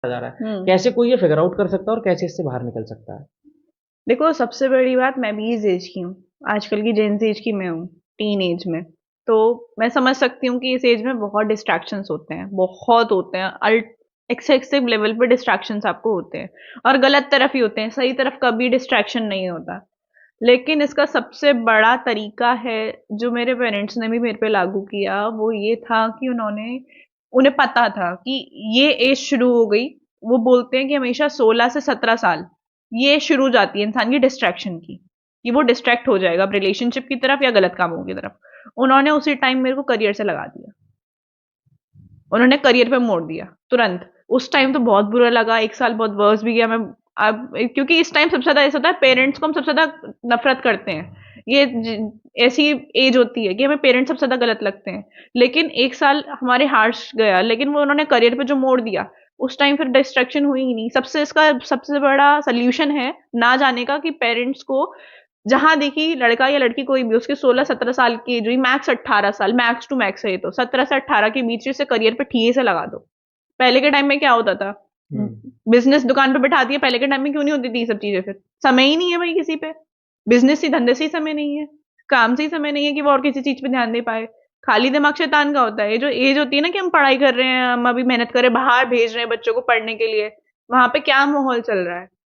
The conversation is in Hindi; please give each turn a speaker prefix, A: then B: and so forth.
A: जा रहा है, कैसे कोई ये फिगर आउट कर सकता है और कैसे इससे बाहर निकल सकता है?
B: देखो, सबसे बड़ी बात, मैं भी इस एज की हूँ। आजकल की जेन एज की मैं हूँ, टीन एज में। तो मैं समझ सकती हूँ कि इस एज में बहुत डिस्ट्रैक्शंस होते हैं, बहुत होते हैं। एक्सेसिव लेवल पे डिस्ट्रैक्शंस आपको होते हैं, और गलत तरफ ही होते हैं, सही तरफ कभी डिस्ट्रैक्शन नहीं होता। लेकिन इसका सबसे बड़ा तरीका है, जो मेरे पेरेंट्स ने भी मेरे पे लागू किया, वो ये था कि उन्हें पता था कि ये एज शुरू हो गई। वो बोलते हैं कि हमेशा 16 से 17 साल ये शुरू हो जाती है इंसान की डिस्ट्रैक्शन की, कि वो डिस्ट्रैक्ट हो जाएगा अब रिलेशनशिप की तरफ या गलत कामों की तरफ। उन्होंने उसी टाइम मेरे को करियर से लगा दिया। उन्होंने करियर पे मोड़ दिया तुरंत। उस टाइम तो बहुत बुरा लगा, 1 साल बहुत वर्स भी गया मैं। अब क्योंकि इस टाइम सबसे ज्यादा ऐसा होता है, पेरेंट्स को हम सबसे ज्यादा नफरत करते हैं। ऐसी एज होती है कि हमें पेरेंट्स सबसे ज्यादा गलत लगते हैं। लेकिन 1 साल हमारे हार्श गया, लेकिन वो उन्होंने करियर पे जो मोड़ दिया, उस टाइम फिर डिस्ट्रैक्शन हुई ही नहीं। सबसे इसका सबसे बड़ा सोल्यूशन है ना जाने का, कि पेरेंट्स को जहां देखी लड़का या लड़की कोई भी, उसके 16 17 साल की एज हुई, मैक्स 18 साल, मैक्स टू मैक्स है ये तो, 17 से 18 के बीच से करियर पे ठीए से लगा दो। पहले के टाइम में क्या होता था?
A: हम्म।
B: बिजनेस दुकान पे बैठा दिया। पहले के टाइम में क्यों नहीं होती थी ये सब चीजें? फिर समय ही नहीं है भाई किसी पे। बिजनेस से धंधे से ही समय नहीं है, काम से ही समय नहीं है कि वो और किसी चीज पे ध्यान दे पाए। खाली दिमाग शैतान का होता है। ये जो एज होती है ना, कि हम पढ़ाई कर रहे हैं, हम अभी मेहनत कर रहे हैं, बाहर भेज रहे हैं बच्चों को पढ़ने के लिए, वहां पे क्या माहौल चल रहा है?